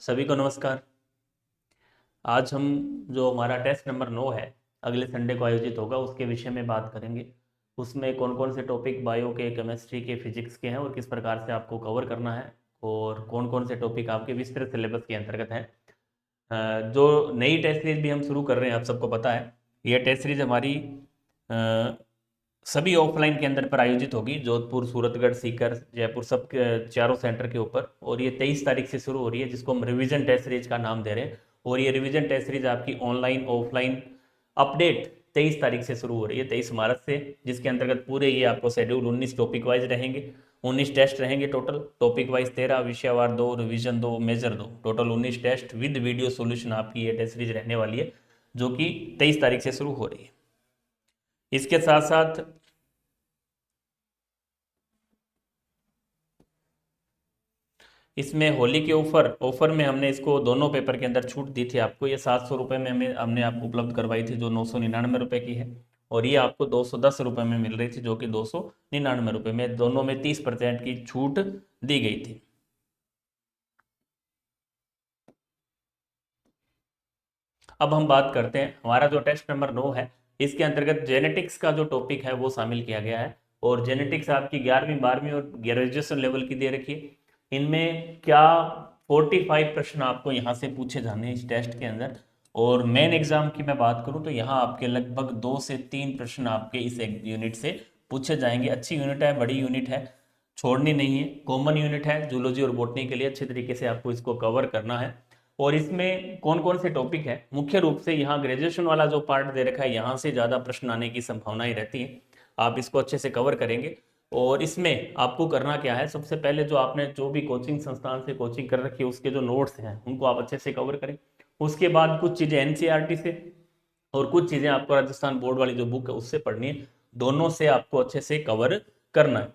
सभी को नमस्कार। आज हम जो हमारा टेस्ट नंबर 9 है अगले संडे को आयोजित होगा उसके विषय में बात करेंगे। उसमें कौन कौन से टॉपिक बायो के, केमिस्ट्री के, फिजिक्स के हैं और किस प्रकार से आपको कवर करना है और कौन कौन से टॉपिक आपके विस्तृत सिलेबस के अंतर्गत हैं। जो नई टेस्ट सीरीज भी हम शुरू कर रहे हैं, आप सबको पता है, यह टेस्ट सीरीज हमारी सभी ऑफलाइन के अंदर पर आयोजित होगी। जोधपुर, सूरतगढ़, सीकर, जयपुर, सब चारों सेंटर के ऊपर। और ये 23 तारीख से शुरू हो रही है, जिसको हम रिवीजन टेस्ट सीरीज का नाम दे रहे हैं। और ये रिवीजन टेस्ट सीरीज आपकी ऑनलाइन ऑफलाइन अपडेट 23 तारीख से शुरू हो रही है, 23 मार्च से, जिसके अंतर्गत पूरे ये आपको शेड्यूल 19 टॉपिक वाइज रहेंगे। 19 टेस्ट रहेंगे टोटल, टॉपिक वाइज 13, विषयवार 2, revision 2, major 2, total 19 test with video solution आपकी ये टेस्ट सीरीज रहने वाली है, जो कि 23 तारीख से शुरू हो रही है। इसके साथ साथ इसमें होली के ऑफर में हमने इसको दोनों पेपर के अंदर छूट दी थी आपको। ये 700 रुपये में हमने आपको उपलब्ध करवाई थी, जो 999 रुपये की है। और ये आपको 210 रुपये में मिल रही थी, जो कि 299 रुपये में। दोनों में 30% की छूट दी गई थी। अब हम बात करते हैं, हमारा जो टेस्ट नंबर 9 है, इसके अंतर्गत जेनेटिक्स का जो टॉपिक है वो शामिल किया गया है। और जेनेटिक्स आपकी 11वीं, 12वीं और ग्रेजुएशन लेवल की दे रखी है। इनमें क्या 45 प्रश्न आपको यहाँ से पूछे जाने हैं इस टेस्ट के अंदर। और मेन एग्जाम की मैं बात करूँ तो यहाँ आपके लगभग 2 से 3 प्रश्न आपके इस यूनिट से पूछे जाएंगे। अच्छी यूनिट है, बड़ी यूनिट है, छोड़नी नहीं है। कॉमन यूनिट है जूलॉजी और बॉटनी के लिए, अच्छे तरीके से आपको इसको कवर करना है। और इसमें कौन कौन से टॉपिक है, मुख्य रूप से यहाँ ग्रेजुएशन वाला जो पार्ट दे रखा है, यहाँ से ज़्यादा प्रश्न आने की संभावनाएं रहती है। आप इसको अच्छे से कवर करेंगे। और इसमें आपको करना क्या है, सबसे पहले जो आपने जो भी कोचिंग संस्थान से कोचिंग कर रखी है उसके जो नोट्स हैं उनको आप अच्छे से कवर करें। उसके बाद कुछ चीज़ें एनसीईआरटी से और कुछ चीज़ें आपको राजस्थान बोर्ड वाली जो बुक है उससे पढ़नी है। दोनों से आपको अच्छे से कवर करना है।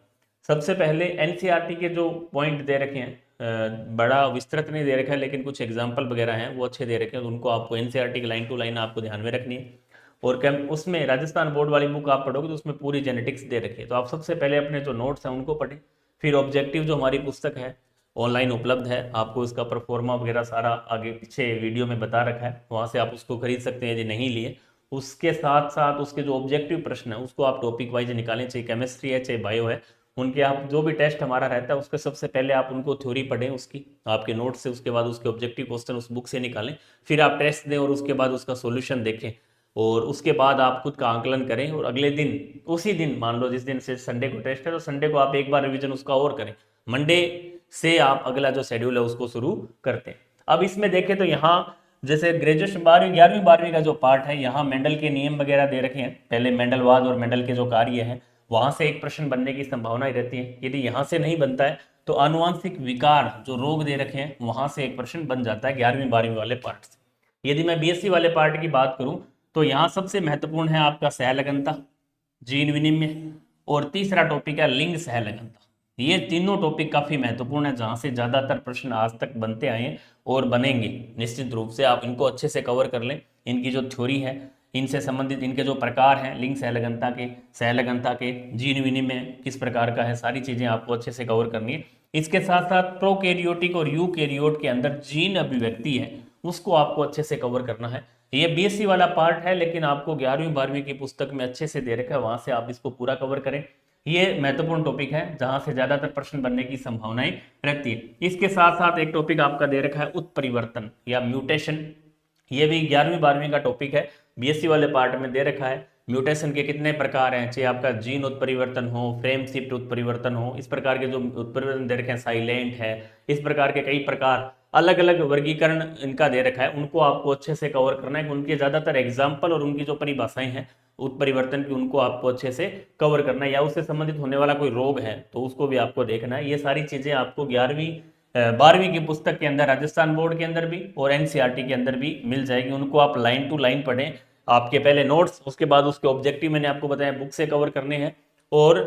सबसे पहले एनसीईआरटी के जो पॉइंट दे रखे हैं, बड़ा विस्तृत नहीं दे रखा है, लेकिन कुछ एग्जाम्पल वगैरह हैं वो अच्छे दे रखे हैं, तो उनको आपको एनसीईआरटी की लाइन टू लाइन आपको ध्यान में रखनी है। और कैम उसमें राजस्थान बोर्ड वाली बुक आप पढ़ोगे तो उसमें पूरी जेनेटिक्स दे रखी है, तो आप सबसे पहले अपने जो नोट्स हैं उनको पढ़ें। फिर ऑब्जेक्टिव जो हमारी पुस्तक है ऑनलाइन उपलब्ध है, आपको इसका परफॉर्मा वगैरह सारा आगे पीछे वीडियो में बता रखा है, वहाँ से आप उसको खरीद सकते हैं यदि नहीं लिए। उसके साथ साथ उसके जो ऑब्जेक्टिव प्रश्न है उसको आप टॉपिक वाइज निकालें, चाहे केमिस्ट्री है चाहे बायो है। उनके आप जो भी टेस्ट हमारा रहता है उसके सबसे पहले आप उनको थ्योरी पढ़ें उसकी आपके नोट से, उसके बाद उसके ऑब्जेक्टिव क्वेश्चन उस बुक से निकालें, फिर आप टेस्ट दें और उसके बाद उसका सॉल्यूशन देखें। और उसके बाद आप खुद का आंकलन करें और अगले दिन, उसी दिन, मान लो जिस दिन से संडे को टेस्ट है तो संडे को आप एक बार रिवीजन उसका और करें। मंडे से आप अगला जो शेड्यूल है उसको शुरू करते हैं। अब इसमें देखें तो यहाँ जैसे ग्रेजुएशन 12वीं, 11वीं, 12वीं का जो पार्ट है, यहाँ मेंडल के नियम वगैरह दे रखे हैं। पहले मेंडलवाद और मेंडल के जो कार्य हैं वहां से एक प्रश्न बनने की संभावना रहती है। यदि यहाँ से नहीं बनता है तो आनुवांशिक विकार जो रोग दे रखे हैं वहां से एक प्रश्न बन जाता है 11वीं 12वीं वाले पार्ट से। यदि मैं बीएससी वाले पार्ट की बात करूं तो यहाँ सबसे महत्वपूर्ण है आपका सहलगनता, जीन विनिमय, और तीसरा टॉपिक है लिंग सहलगनता। ये तीनों टॉपिक काफी महत्वपूर्ण है, जहां से ज्यादातर प्रश्न आज तक बनते आए हैं और बनेंगे। निश्चित रूप से आप इनको अच्छे से कवर कर लें। इनकी जो थ्योरी है, इनसे संबंधित इनके जो प्रकार हैं, लिंग सहलगनता के जीन विनिमय किस प्रकार का है, सारी चीजें आपको अच्छे से कवर करनी है। इसके साथ साथ प्रोकैरियोटिक और यूकैरियोट के अंदर जीन अभिव्यक्ति है उसको आपको अच्छे से कवर करना है। ये बीएससी वाला पार्ट है, लेकिन आपको 11वीं 12वीं की पुस्तक में अच्छे से दे रखा है, वहां से आप इसको पूरा कवर करें। ये महत्वपूर्ण टॉपिक है जहां से ज्यादातर प्रश्न बनने की संभावनाएं रहती है। इसके साथ साथ एक टॉपिक आपका दे रखा है उत्परिवर्तन या म्यूटेशन। ये भी 11वीं 12वीं का टॉपिक है, बीएससी वाले पार्ट में दे रखा है। म्यूटेशन के कितने प्रकार हैं, चाहे आपका जीन उत्परिवर्तन हो, फ्रेम शिफ्ट उत्परिवर्तन हो, इस प्रकार के जो उत्परिवर्तन दे रखे हैं, साइलेंट है, इस प्रकार के कई प्रकार, अलग अलग वर्गीकरण इनका दे रखा है, उनको आपको अच्छे से कवर करना है। उनके ज्यादातर एग्जाम्पल और उनकी जो परिभाषाएं हैं उत्परिवर्तन की, उनको आपको अच्छे से कवर करना है। या उससे संबंधित होने वाला कोई रोग है तो उसको भी आपको देखना है। ये सारी चीजें आपको 11वीं 12वीं की पुस्तक के अंदर, राजस्थान बोर्ड के अंदर भी और एनसीईआरटी के अंदर भी मिल जाएगी। उनको आप लाइन टू लाइन पढ़ें। आपके पहले नोट्स, उसके बाद उसके ऑब्जेक्टिव मैंने आपको बताया बुक से कवर करने हैं। और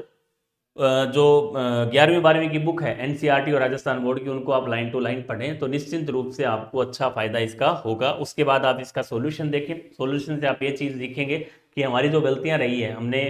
जो 11वीं 12वीं की बुक है एनसीईआरटी और राजस्थान बोर्ड की, उनको आप लाइन टू लाइन पढ़ें तो निश्चित रूप से आपको अच्छा फायदा इसका होगा। उसके बाद आप इसका सॉल्यूशन देखें। सॉल्यूशन से आप ये चीज़ सीखेंगे कि हमारी जो गलतियां रही है, हमने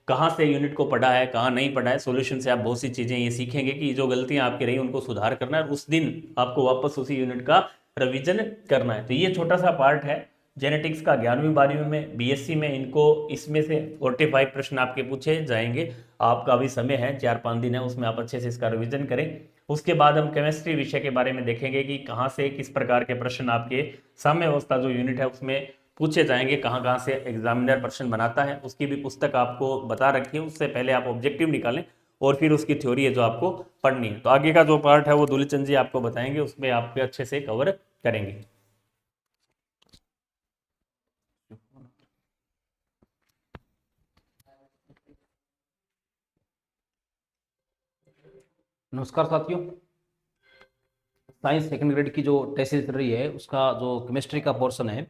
कहाँ से यूनिट को पढ़ा है, कहाँ नहीं पढ़ा है। सॉल्यूशन से आप बहुत सी चीज़ें ये सीखेंगे कि जो गलतियां आपकी रही उनको सुधार करना है, और उस दिन आपको वापस उसी यूनिट का रिवीजन करना है। तो ये छोटा सा पार्ट है जेनेटिक्स का 11वीं 12वीं में, बीएससी में इनको इसमें से 45 प्रश्न आपके पूछे जाएंगे। आपका अभी समय है, 4-5 दिन है, उसमें आप अच्छे से इसका रिवीजन करें। उसके बाद हम केमिस्ट्री विषय के बारे में देखेंगे कि कहाँ से किस प्रकार के प्रश्न आपके साम्य अवस्था जो यूनिट है उसमें पूछे जाएंगे, कहाँ कहाँ से एग्जामिनर प्रश्न बनाता है। उसकी भी पुस्तक आपको बता रखी है, उससे पहले आप ऑब्जेक्टिव निकालें और फिर उसकी थ्योरी है जो आपको पढ़नी है। तो आगे का जो पार्ट है वो दुलीचंद जी आपको बताएंगे, उसमें आप अच्छे से कवर करेंगे। नमस्कार साथियों। साइंस सेकंड ग्रेड की जो टेस्ट चल रही है उसका जो केमिस्ट्री का पोर्शन है,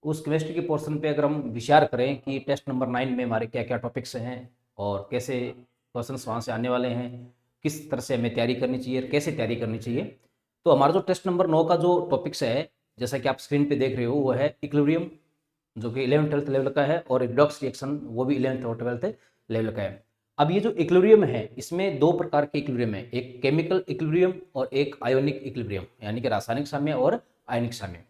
उस केमिस्ट्री के पोर्शन पे अगर हम विचार करें कि टेस्ट नंबर 9 में हमारे क्या क्या टॉपिक्स हैं और कैसे क्वेश्चंस वहाँ से आने वाले हैं, किस तरह से हमें तैयारी करनी चाहिए और कैसे तैयारी करनी चाहिए, तो हमारा जो टेस्ट नंबर 9 का जो टॉपिक्स है, जैसा कि आप स्क्रीन पे देख रहे हो, वो है इक्विलिब्रियम, जो कि 11th-12th लेवल का है, और रिडॉक्स रिएक्शन, वो भी 11th और 12th लेवल का है। अब ये जो इक्विलिब्रियम है, इसमें दो प्रकार के इक्विलिब्रियम है, एक केमिकल इक्विलिब्रियम और एक आयोनिक इक्विलिब्रियम, यानी कि रासायनिक साम्य और आयनिक साम्य।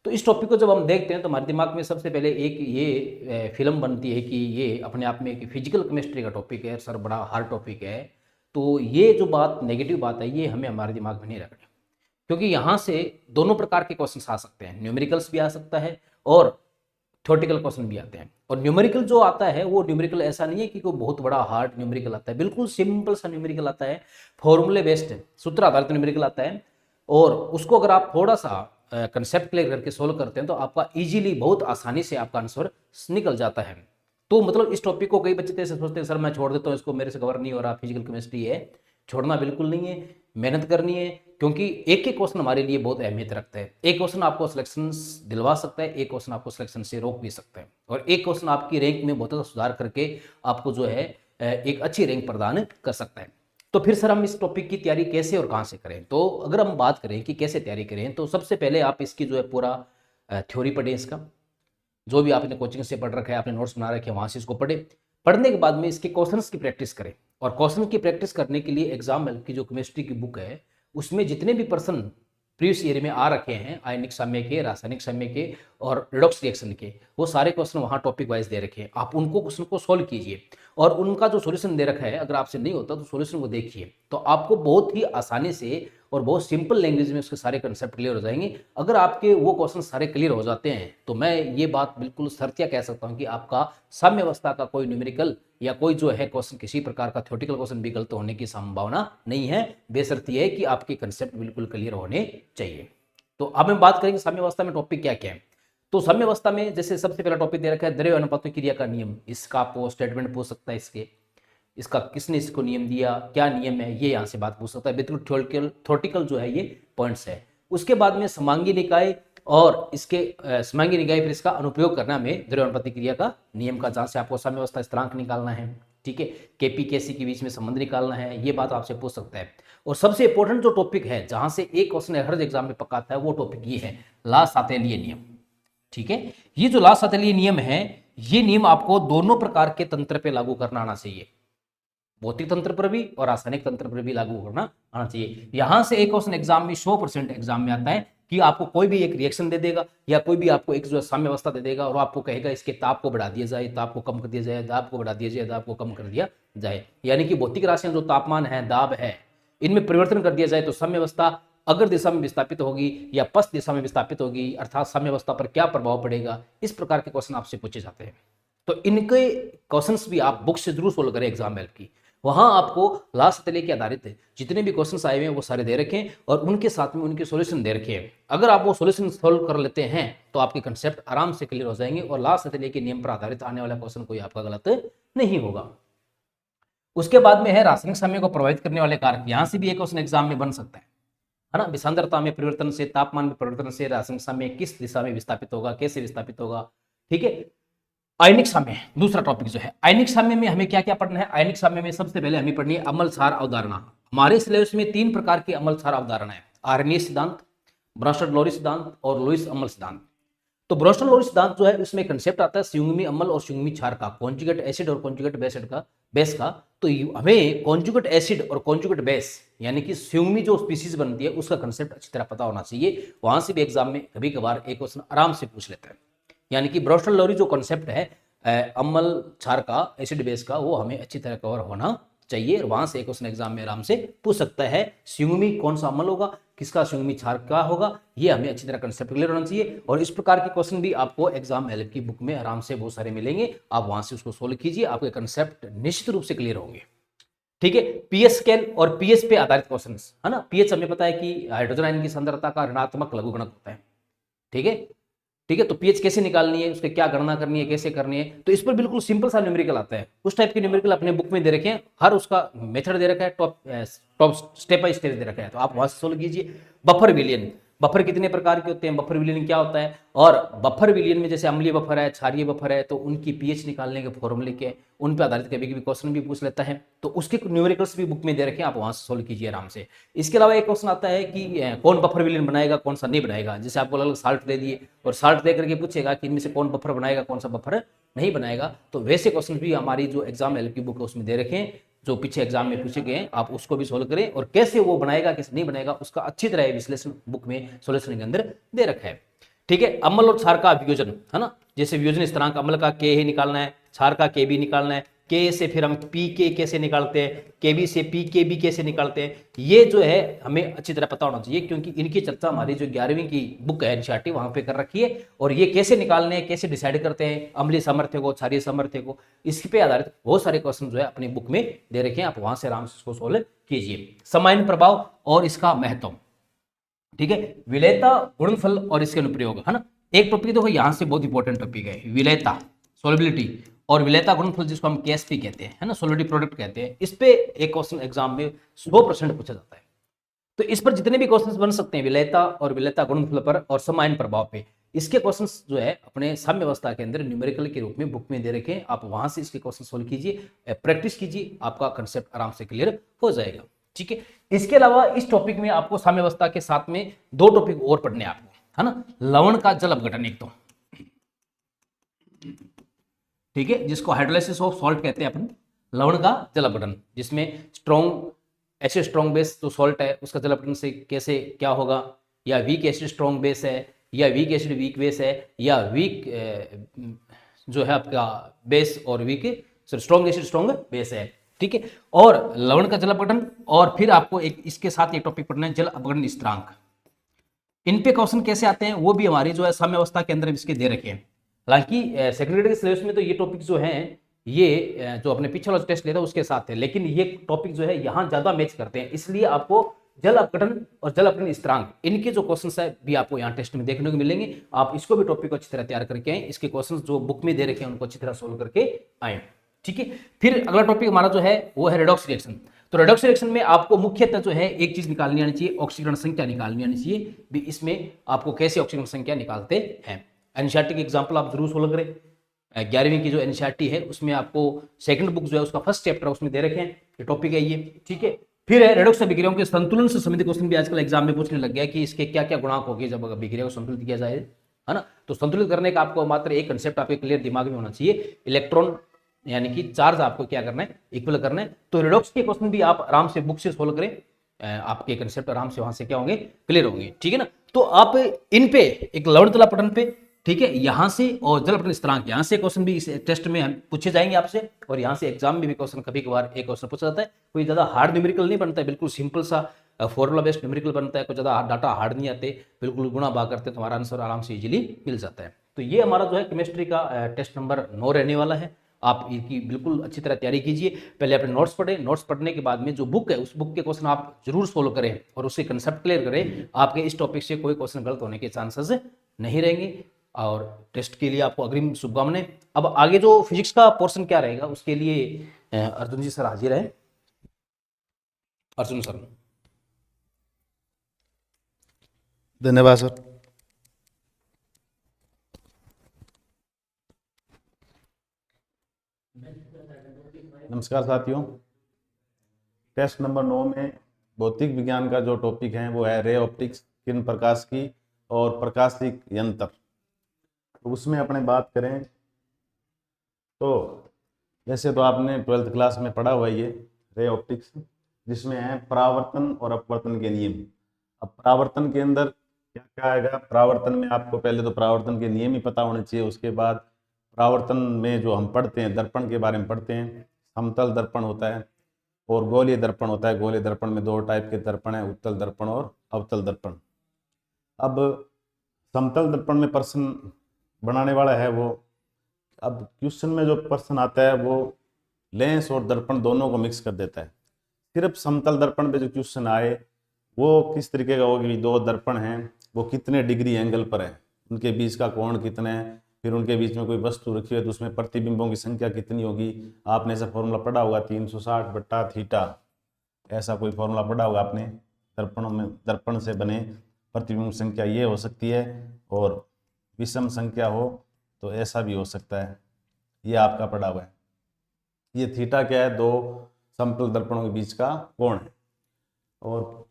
तो इस टॉपिक को जब हम देखते हैं तो हमारे दिमाग में सबसे पहले एक ये फिल्म बनती है कि ये अपने आप में एक फिजिकल केमिस्ट्री का टॉपिक है सर, बड़ा हार्ड टॉपिक है। तो ये जो बात नेगेटिव बात है, ये हमें हमारे दिमाग में नहीं रखनी, क्योंकि यहाँ से दोनों प्रकार के क्वेश्चन आ सकते हैं, न्यूमेरिकल्स भी आ सकता है और थ्योरेटिकल क्वेश्चन भी आते हैं। और न्यूमेरिकल जो आता है वो न्यूमेरिकल ऐसा नहीं है कि कोई बहुत बड़ा हार्ड न्यूमेरिकल आता है, बिल्कुल सिंपल सा न्यूमेरिकल आता है, फॉर्मूले बेस्ड सूत्र आधारित न्यूमेरिकल आता है। और उसको अगर आप थोड़ा सा कंसेप्ट क्लियर करके सोल्व करते हैं तो आपका इजीली, बहुत आसानी से आपका आंसर निकल जाता है। तो मतलब इस टॉपिक को कई बच्चे तो ऐसे सोचते हैं सर मैं छोड़ देता हूँ, इसको मेरे से कवर नहीं हो रहा, फिजिकल केमिस्ट्री है। छोड़ना बिल्कुल नहीं है, मेहनत करनी है, क्योंकि एक एक क्वेश्चन हमारे लिए बहुत अहमियत रखता है। एक क्वेश्चन आपको सिलेक्शन दिलवा सकता है, एक क्वेश्चन आपको सिलेक्शन से रोक भी सकता है, और एक क्वेश्चन आपकी रैंक में बहुत ज़्यादा सुधार करके आपको जो है एक अच्छी रैंक प्रदान कर सकता है। तो फिर सर हम इस टॉपिक की तैयारी कैसे और कहाँ से करें? तो अगर हम बात करें कि कैसे तैयारी करें, तो सबसे पहले आप इसकी जो है पूरा थ्योरी पढ़ें, इसका जो भी आपने कोचिंग से पढ़ रखा है, आपने नोट्स बना रखे हैं, वहाँ से इसको पढ़े। पढ़ने के बाद में इसके क्वेश्चंस की प्रैक्टिस करें, और क्वेश्चन की प्रैक्टिस करने के लिए एग्जाम्पल की जो केमिस्ट्री की बुक है उसमें जितने भी पर्सन प्रीवियस ईयर में आ रखे हैं, आयनिक साम्य के, रासायनिक साम्य के और रिडॉक्स रिएक्शन के, वो सारे क्वेश्चन वहाँ टॉपिक वाइज दे रखे हैं। आप उनको क्वेश्चन को सॉल्व कीजिए, और उनका जो सॉल्यूशन दे रखा है अगर आपसे नहीं होता तो सॉल्यूशन को देखिए, तो आपको बहुत ही आसानी से और बहुत सिंपल लैंग्वेज में उसके सारे कंसेप्ट क्लियर हो जाएंगे। अगर आपके वो क्वेश्चन सारे क्लियर हो जाते हैं तो मैं ये बात बिल्कुल शर्तिया कह सकता हूँ कि आपका साम्य अवस्था का कोई न्यूमेरिकल या कोई जो है क्वेश्चन, किसी प्रकार का थ्योरेटिकल क्वेश्चन भी गलत होने की संभावना नहीं है, बेशर्त यह है कि आपके कंसेप्ट बिल्कुल क्लियर होने चाहिए। तो अब हम बात करेंगे साम्य अवस्था में टॉपिक क्या क्या है। तो साम्य अवस्था में जैसे सबसे पहला टॉपिक दे रखा है द्रव्य अनुपात क्रिया का नियम, इसका आपको स्टेटमेंट पूछ सकता है, इसका किसने इसको नियम दिया, क्या नियम है, ये यहाँ से बात पूछ सकता है, बिल्कुल थ्योरेटिकल जो है ये पॉइंट्स है। उसके बाद में समांगी निकाय और इसके समांगी निकाय फिर इसका अनुप्रयोग करना हमें द्रव्य क्रिया का नियम का, जहाँ से आपको साम्य अवस्था स्थिरांक निकालना है, ठीक है, केपी केसी के बीच में संबंध निकालना है, ये बात आपसे पूछ सकता है। और सबसे इंपॉर्टेंट जो टॉपिक है जहाँ से एक क्वेश्चन हर एग्जाम में पक्का आता है, वो टॉपिक ये है ला सातेलिय नियम, ठीक है। ये जो ला सातेलिय नियम है, ये नियम आपको दोनों प्रकार के तंत्र पे लागू करना आना चाहिए, भौतिक तंत्र पर भी और रासायनिक तंत्र पर भी लागू करना आना चाहिए। यहां से एक क्वेश्चन एग्जाम में 100% एग्जाम में आता है कि आपको कोई भी एक रिएक्शन दे देगा या कोई भी आपको एक जो साम्य अवस्था दे देगा और आपको कहेगा इसके ताप को बढ़ा दिया जाए, ताप को कम कर दिया जाए, दाब को बढ़ा दिया जाए, दाब को कम कर दिया जाए, यानी कि भौतिक राशियां जो तापमान है, दाब है, इनमें परिवर्तन कर दिया जाए तो साम्य अवस्था अगर दिशा में विस्थापित होगी या पश्च दिशा में विस्थापित होगी, अर्थात साम्य अवस्था पर क्या प्रभाव पड़ेगा, इस प्रकार के क्वेश्चन आपसे पूछे जाते हैं। तो इनके क्वेश्चंस भी आप बुक से जरूर सोल्व करें एग्जाम हेल्प की, वहां आपको लास्ट तले के आधारित जितने भी क्वेश्चंस आए हुए हैं वो सारे दे रखे हैं और उनके साथ में उनके सॉल्यूशन दे रखे हैं। अगर आप वो सॉल्यूशन सॉल्व कर लेते हैं तो आपके कंसेप्ट आराम से क्लियर हो जाएंगे और लास्ट तले के नियम पर आधारित आने वाला क्वेश्चन कोई आपका गलत नहीं होगा। उसके बाद में है रासायनिक साम्य को प्रभावित करने वाले कारक, यहां से भी एक क्वेश्चन एग्जाम में बन सकता है ना। विषांतरता में परिवर्तन से, तापमान में परिवर्तन से रासायनिक साम्य किस दिशा में विस्थापित होगा, कैसे विस्थापित होगा, ठीक है। आयनिक साम्य दूसरा टॉपिक जो है, आयनिक साम्य में हमें क्या क्या पढ़ना है। आयनिक साम्य में सबसे पहले हमें पढ़नी है अम्लक्षार अवधारणा। हमारे सिलेबस में 3 प्रकार की अम्लक्षार अवधारणा है, आर्यनीय सिद्धांत, ब्रांस्टड लोरी सिद्धांत और लुईस अम्ल सिद्धांत। तो ब्रोस्टन लोरी सिद्धांत जो है उसमें कंसेप्ट आता है संयुग्मी अम्ल और संयुग्मी क्षार का, कॉन्जुगेट एसिड और कॉन्जुगेट बेस का। तो हमें कॉन्जुगेट एसिड और कॉन्जुगेट बेस यानी कि संयुग्मी जो स्पीसीज बनती है उसका कंसेप्ट अच्छी तरह पता होना चाहिए। वहां से भी एग्जाम में कभी कभार एक क्वेश्चन आराम से पूछ लेते हैं। यानी कि ब्रोस्टन लोरी जो कंसेप्ट है अम्ल क्षार का, एसिड बेस का, वो हमें अच्छी तरह कवर होना चाहिए। वहां से एक क्वेश्चन एग्जाम में आराम से पूछ सकता है। संयुग्मी कौन सा अम्ल होगा, किसका संयुग्मी क्षार क्या होगा, ये हमें अच्छी तरह कंसेप्ट क्लियर होना चाहिए। और इस प्रकार के क्वेश्चन भी आपको एग्जाम एलएफ की बुक में आराम से बहुत सारे मिलेंगे, आप वहां से उसको सोल्व कीजिए, आपके कंसेप्ट निश्चित रूप से क्लियर होंगे। ठीक है, पीएच स्केल और पीएच पे आधारित क्वेश्चन है ना। पीएच हमें पता है कि हाइड्रोजन आयन की सांद्रता का ऋणात्मक लघुगणक होता है। ठीक है, ठीक है, तो पीएच कैसे निकालनी है, उसके क्या गणना करनी है, कैसे करनी है, तो इस पर बिल्कुल सिंपल सा न्यूमेरिकल आता है। उस टाइप के न्यूमेरिकल अपने बुक में दे रखे हैं, हर उसका मेथड दे रखा है, टॉप स्टेप बाय स्टेप दे रखा है, तो आप वहां से सोल्व कीजिए। बफर विलियन, बफर कितने प्रकार के होते हैं, बफर विलियन क्या होता है, और बफर विलियन में जैसे अम्लीय बफर है, क्षारीय बफर है, तो उनकी पीएच निकालने के फॉर्मूले के, उन पर आधारित कभी कभी क्वेश्चन भी पूछ लेता है, तो उसके न्यूमेरिकल्स भी बुक में दे रखे हैं, आप वहां से सोल्व कीजिए आराम से। इसके अलावा एक क्वेश्चन आता है कि कौन बफर विलियन बनाएगा, कौन सा नहीं बनाएगा। जैसे आपको अलग साल्ट दे दिए और साल्ट दे करके पूछेगा कि इनमें से कौन बफर बनाएगा, कौन सा बफर नहीं बनाएगा, तो वैसे क्वेश्चन भी हमारी जो एग्जाम एल की बुक है उसमें दे रखे हैं, जो पीछे एग्जाम में पूछे गए हैं, आप उसको भी सोल्व करें, और कैसे वो बनाएगा कैसे नहीं बनाएगा उसका अच्छी तरह विश्लेषण बुक में सोल्यूशन के अंदर दे रखा है। ठीक है, अम्ल और क्षार का वियोजन है ना, जैसे वियोजन स्थिरांक अम्ल का के निकालना है, क्षार का के भी निकालना है, के से फिर हम पी के कैसे निकालते हैं, के बी से पी के बी कैसे निकालते हैं, ये जो है हमें अच्छी तरह पता होना चाहिए, क्योंकि इनकी चर्चा हमारी जो 11वीं की बुक है एनसीईआरटी वहां पे कर रखी है। और ये कैसे निकालने हैं, कैसे डिसाइड करते हैं अम्लीय सामर्थ्य को, क्षारीय सामर्थ्य को, इस पे आधारित बहुत सारे क्वेश्चन जो है अपनी बुक में दे रखे हैं, आप वहां से आराम से इसको सोल्व कीजिए। समायन प्रभाव और इसका महत्व, ठीक है, विलेयता गुणनफल और इसके अनुप्रयोग है ना। एक टॉपिक देखो यहां से बहुत इंपॉर्टेंट टॉपिक है, विलेयता सोलिबिलिटी और विलेयता गुणनफल, जिसको हम केएसपी कहते हैं है ना, सोलिबिलिटी प्रोडक्ट कहते हैं। इस पे एक क्वेश्चन एग्जाम में 100% पूछा जाता है। तो इस पर जितने भी क्वेश्चंस बन सकते हैं विलेयता और विलेयता गुणनफल पर और समायन प्रभाव पे, इसके क्वेश्चंस जो है अपने साम्य अवस्था के अंदर न्यूमेरिकल के रूप में बुक में दे रखे हैं, आप वहां से इसके क्वेश्चन सोल्व कीजिए, प्रैक्टिस कीजिए, आपका कंसेप्ट आराम से क्लियर हो जाएगा। ठीक है, इसके अलावा इस टॉपिक में आपको साम्य अवस्था के साथ में 2 टॉपिक और पढ़ने हैं आपको, है ना। लवण का जल अपघटन एक तो, ठीक है, जिसको हाइड्रोलाइसिस ऑफ सॉल्ट कहते हैं अपन, लवण का जल अपघटन, जिसमें स्ट्रॉन्ग एसिड स्ट्रॉन्ग बेस जो सॉल्ट है उसका जल अपघटन से कैसे क्या होगा, या वीक एसिड स्ट्रॉन्ग बेस है, या वीक एसिड वीक बेस है, या वीक जो है आपका बेस और weak strong acid strong base है। ठीक है, और लवण का जल अपघटन, और फिर आपको एक इसके साथ एक टॉपिक पढ़ना है जल अपघटन स्थिरांक। इन पे क्वेश्चन कैसे आते हैं वो भी हमारी जो है साम्य अवस्था के अंदर इसके दे रखे हैं। हालांकि सेक्रेटरी के सिलेबस में तो ये टॉपिक जो हैं ये जो अपने पीछे वाला टेस्ट लेता है उसके साथ है, लेकिन ये टॉपिक जो है यहाँ ज्यादा मैच करते हैं, इसलिए आपको जल अपघटन और जल अपघटन स्थिरांक इनके जो क्वेश्चंस है भी आपको यहाँ टेस्ट में देखने को मिलेंगे। आप इसको भी टॉपिक को अच्छी तरह तैयार करके आए, इसके क्वेश्चंस जो बुक में दे रखे हैं उनको अच्छी तरह सोल्व करके आए। ठीक है, फिर अगला टॉपिक हमारा जो है वो है रेडॉक्स रिएक्शन। तो रेडॉक्स रिएक्शन में आपको मुख्यतः जो है एक चीज निकालनी आनी चाहिए, ऑक्सीकरण संख्या निकालनी आनी चाहिए भी। इसमें आपको कैसे ऑक्सीकरण संख्या निकालते हैं, एनसीईआरटी की एग्जांपल आप जरूर सोल्व करें। 11वीं की जो एनसीईआरटी है उसमें आपको सेकंड बुक जो है उसका फर्स्ट चैप्टर उसमें दे रखे हैं, ये टॉपिक है ये। ठीक है, फिर है रेडॉक्स अभिक्रियाओं के संतुलन से संबंधित क्वेश्चन भी आजकल एग्जाम में पूछने लग गया कि इसके क्या क्या गुणांक होंगे जब अभिक्रिया को संतुलित किया जाए, है ना। तो संतुलित करने का आपको मात्र एक कंसेप्ट आपके क्लियर दिमाग में होना चाहिए, इलेक्ट्रॉन यानी कि चार्ज आपको क्या करना है, इक्वल करना है। तो रेडॉक्स के क्वेश्चन भी आप आराम से बुक से सोल्व करें, आपके कंसेप्ट आराम से वहां से क्या होंगे, क्लियर होंगे। ठीक है ना, तो आप इन पे एक लवण जल अपघटन पे, ठीक है, यहां से और जल अपघटन स्थिरांक यहां से क्वेश्चन भी इस टेस्ट में हम पूछे जाएंगे आपसे, और यहां से एग्जाम में भी क्वेश्चन कभी कभार एक क्वेश्चन पूछा जाता है। कोई ज्यादा हार्ड न्यूमेरिकल नहीं बनता है, बिल्कुल सिंपल सा फॉर्मूला बेस्ड न्यूमेरिकल बनता है, कोई ज्यादा डाटा हार्ड नहीं आते, बिल्कुल गुणा भाग करते तो हमारा आंसर आराम से इजीली मिल जाता है। तो ये हमारा जो है केमिस्ट्री का टेस्ट नंबर 9 रहने वाला है। आप इसकी बिल्कुल अच्छी तरह तैयारी कीजिए, पहले अपने नोट्स पढ़ें, नोट्स पढ़ने के बाद में जो बुक है उस बुक के क्वेश्चन आप जरूर सोल्व करें और उसके कंसेप्ट क्लियर करें, आपके इस टॉपिक से कोई क्वेश्चन गलत होने के चांसेस नहीं रहेंगे। और टेस्ट के लिए आपको अग्रिम शुभकामनाएं। अब आगे जो फिजिक्स का पोर्शन क्या रहेगा उसके लिए अर्जुन जी सर हाजिर है। अर्जुन सर। धन्यवाद सर। नमस्कार साथियों, टेस्ट नंबर 9 में भौतिक विज्ञान का जो टॉपिक है वो है रे ऑप्टिक्स, किरण प्रकाश की और प्रकाशिक यंत्र। तो उसमें अपने बात करें तो वैसे तो आपने 12th क्लास में पढ़ा हुआ है ये रे ऑप्टिक्स, जिसमें है परावर्तन और अपवर्तन के नियम। अब परावर्तन के अंदर क्या क्या आएगा, परावर्तन में आपको पहले तो परावर्तन के नियम ही पता होने चाहिए। उसके बाद परावर्तन में जो हम पढ़ते हैं दर्पण के बारे में पढ़ते हैं, समतल दर्पण होता है और गोलीय दर्पण होता है। गोलीय दर्पण में दो टाइप के दर्पण है, उत्तल दर्पण और अवतल दर्पण। अब समतल दर्पण में प्रश्न बनाने वाला है वो, अब क्वेश्चन में जो प्रश्न आता है वो लेंस और दर्पण दोनों को मिक्स कर देता है। सिर्फ समतल दर्पण पे जो क्वेश्चन आए वो किस तरीके का होगा कि दो दर्पण हैं, वो कितने डिग्री एंगल पर है, उनके बीच का कोण कितना है, फिर उनके बीच में कोई वस्तु रखी है तो उसमें प्रतिबिंबों की संख्या कितनी होगी। आपने ऐसा फॉर्मूला पढ़ा होगा 360/थीटा, ऐसा कोई फॉर्मूला पढ़ा होगा आपने। दर्पणों में दर्पण से बने प्रतिबिंब संख्या ये हो सकती है, और विषम संख्या हो तो ऐसा भी हो सकता है, ये आपका पढ़ा हुआ है। ये थीटा क्या है, दो समतल दर्पणों के बीच का कोण है। और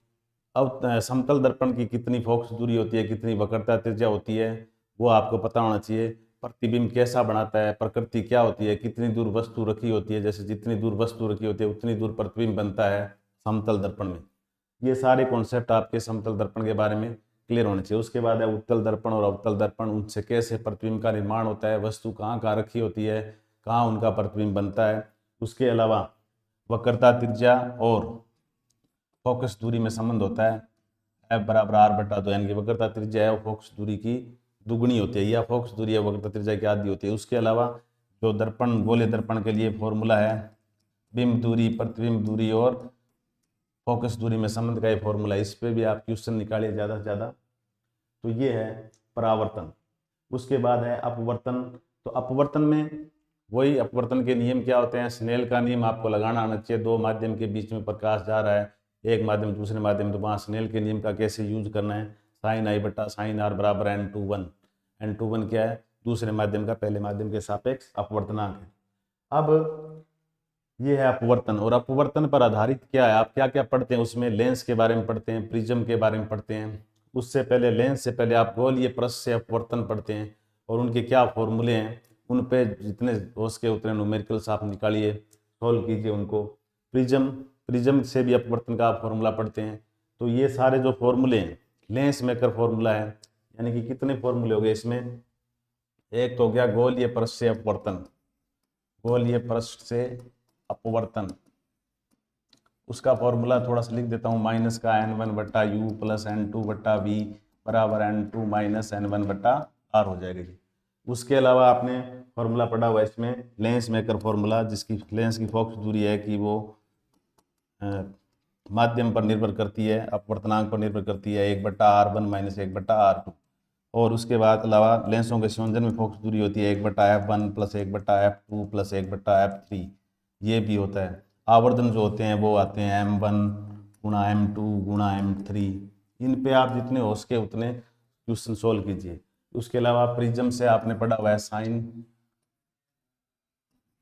अब समतल दर्पण की कितनी फोकस दूरी होती है, कितनी वक्रता त्रिज्या होती है, वो आपको पता होना चाहिए। प्रतिबिंब कैसा बनाता है, प्रकृति क्या होती है, कितनी दूर वस्तु रखी होती है, जैसे जितनी दूर वस्तु रखी होती है उतनी दूर प्रतिबिंब बनता है समतल दर्पण में। ये सारे कॉन्सेप्ट आपके समतल दर्पण के बारे में क्लियर होने चाहिए। उसके बाद है उत्तल दर्पण और अवतल दर्पण, उनसे कैसे प्रतिबिंब का निर्माण होता है, वस्तु कहाँ कहाँ रखी होती है, कहाँ उनका प्रतिबिंब बनता है। उसके अलावा वक्रता त्रिज्या और फोकस दूरी में संबंध होता है, F बराबर R/2, यानी कि वक्रता त्रिज्या है वो फोकस दूरी की दुगुनी होती है, या फोकस दूरी है वक्रता त्रिज्या की आधी होती है। उसके अलावा जो दर्पण गोलीय दर्पण के लिए फॉर्मूला है, बिंब दूरी, प्रतिबिंब दूरी और फोकस दूरी में संबंध का ये फॉर्मूला है, इस पे भी आप क्वेश्चन निकालिए ज़्यादा से ज़्यादा। तो ये है परावर्तन। उसके बाद है अपवर्तन। तो अपवर्तन में वही अपवर्तन के नियम क्या होते हैं, स्नेल का नियम आपको लगाना आना चाहिए। दो माध्यम के बीच में प्रकाश जा रहा है, एक माध्यम दूसरे माध्यम, तो वहाँ स्नेल के नियम का कैसे यूज करना है, साइन I/sin R बराबर n/2 n/2 क्या है, दूसरे माध्यम का पहले माध्यम के सापेक्ष अपवर्तनांक है। अब ये है अपवर्तन, और अपवर्तन पर आधारित क्या है, आप क्या क्या पढ़ते हैं उसमें, लेंस के बारे में पढ़ते हैं, प्रिज्म के बारे में पढ़ते हैं। उससे पहले लेंस से पहले आप गोलीय पृष्ठ से अपवर्तन पढ़ते हैं और उनके क्या फॉर्मूले हैं, उन पे जितने हो सके उतने न्यूमेरिकल्स आप निकालिए, सॉल्व कीजिए उनको। प्रिज्म से भी अपवर्तन का आप फॉर्मूला पढ़ते हैं। तो ये सारे जो फॉर्मूले हैं, लेंस मेकर फॉर्मूला है, यानी कि कितने फॉर्मूले हो गए इसमें, एक तो हो गया गोलीय पृष्ठ से अपवर्तन, गोलीय पृष्ठ से अपवर्तन, उसका फॉर्मूला थोड़ा सा लिख देता हूँ, माइनस का n1/u प्लस n2/v बराबर n2 माइनस n1/r हो जाएगा जी। उसके अलावा आपने फॉर्मूला पढ़ा हुआ है इसमें लेंस मेकर फॉर्मूला, जिसकी लेंस की फोकस दूरी है कि वो माध्यम पर निर्भर करती है, अपवर्तनांक पर निर्भर करती है, 1/r1 माइनस 1/r2। और उसके बाद अलावा लेंसों के संयोजन में फोकस दूरी होती है 1/f1 plus 1/f2 plus 1/f3, ये भी होता है। आवर्धन जो होते हैं वो आते हैं m1 गुणा m2 गुणा m3। इन पे आप जितने हो सके उतने क्वेश्चन सोल्व कीजिए। उसके अलावा प्रिज्म से आपने पढ़ा हुआ है sign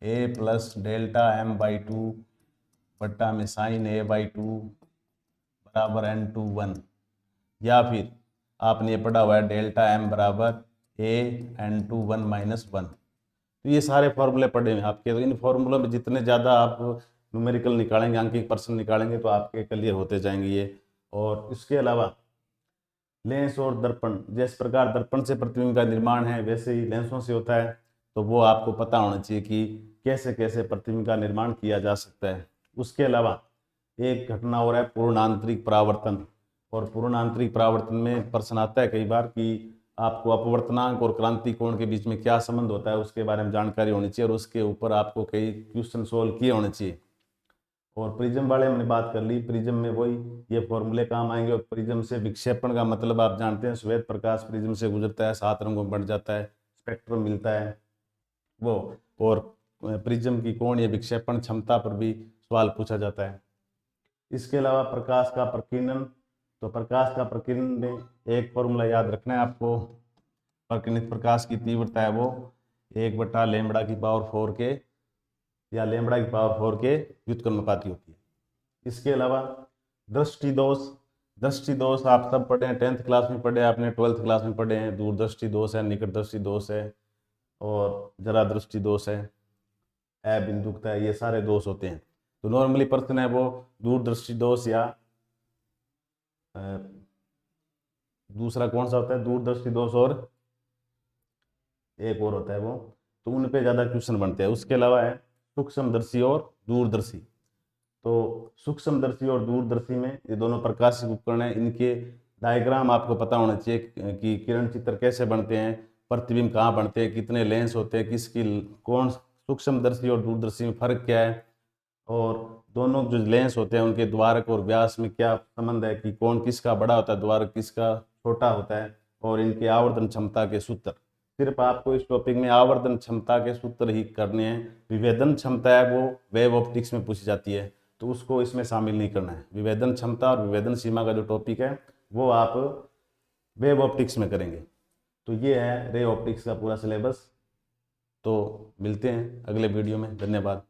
a plus delta m/2 बट्टा में साइन a/2 बराबर n/1, या फिर आपने ये पढ़ा हुआ है डेल्टा m बराबर a n/1 माइनस 1। तो ये सारे फॉर्मूले पढ़े हैं आपके, तो इन फॉर्मूलों में जितने ज़्यादा आप न्यूमेरिकल निकालेंगे, अंकित प्रश्न निकालेंगे, तो आपके क्लियर होते जाएंगे ये। और इसके अलावा लेंस और दर्पण, जिस प्रकार दर्पण से प्रतिबिंब का निर्माण है वैसे ही लेंसों से होता है, तो वो आपको पता होना चाहिए कि कैसे कैसे प्रतिबिंब का निर्माण किया जा सकता है। उसके अलावा एक घटना और है पूर्णांतरिक परावर्तन, और पूर्णांतरिक परावर्तन में प्रश्न आता है कई बार कि आपको अपवर्तनांक और क्रांति कोण के बीच में क्या संबंध होता है उसके बारे में जानकारी होनी चाहिए, और उसके ऊपर आपको कई क्वेश्चन सोल्व किए होने चाहिए। और प्रिज्म वाले हमने बात कर ली, प्रिज्म में वही ये फॉर्मूले काम आएंगे। और प्रिज्म से विक्षेपण का मतलब आप जानते हैं, श्वेत प्रकाश प्रिज्म से गुजरता है, 7 रंगों में बंट जाता है, स्पेक्ट्रम मिलता है वो। और प्रिज्म की कोण या विक्षेपण क्षमता पर भी सवाल पूछा जाता है। इसके अलावा प्रकाश का प्रकीर्णन, तो प्रकाश का प्रकीर्णन में एक फॉर्मूला याद रखना है आपको, प्रकीर्णित प्रकाश की तीव्रता है वो 1/λ⁴ के या λ⁴ के व्युत्क्रमानुपाती होती है। इसके अलावा दृष्टि दोष, दृष्टि दोष आप सब पढ़े हैं, 10th क्लास में पढ़े आपने, 12th क्लास में पढ़े हैं। दूरदृष्टि दोष है, निकट दृष्टि दोष है और जरा दृष्टि दोष है, अबिंदुकता है, ये सारे दोष होते हैं। तो नॉर्मली प्रश्न है वो दूरदृष्टि दोष या दूसरा कौन सा होता है, दूरदृष्टि दोष और एक और होता है वो, तो उन पे ज़्यादा क्वेश्चन बनते हैं। उसके अलावा है सूक्ष्मदर्शी और दूरदर्शी। तो सूक्ष्मदर्शी और दूरदर्शी में ये दोनों प्रकाशिक उपकरण हैं, इनके डायग्राम आपको पता होना चाहिए कि किरण चित्र कैसे बनते हैं, प्रतिबिंब कहाँ बनते हैं, कितने लेंस होते हैं, किसकी कौन सूक्ष्मदर्शी और दूरदर्शी में फर्क क्या है, और दोनों जो लेंस होते हैं उनके द्वारक और व्यास में क्या संबंध है, कि कौन किसका बड़ा होता है, द्वारक किसका छोटा होता है, और इनके आवर्धन क्षमता के सूत्र। सिर्फ आपको इस टॉपिक में आवर्धन क्षमता के सूत्र ही करने हैं। विभेदन क्षमता है वो वेव ऑप्टिक्स में पूछी जाती है, तो उसको इसमें शामिल नहीं करना है। विभेदन क्षमता और विभेदन सीमा का जो टॉपिक है वो आप वेव ऑप्टिक्स में करेंगे। तो ये है रे ऑप्टिक्स का पूरा सिलेबस। तो मिलते हैं अगले वीडियो में। धन्यवाद।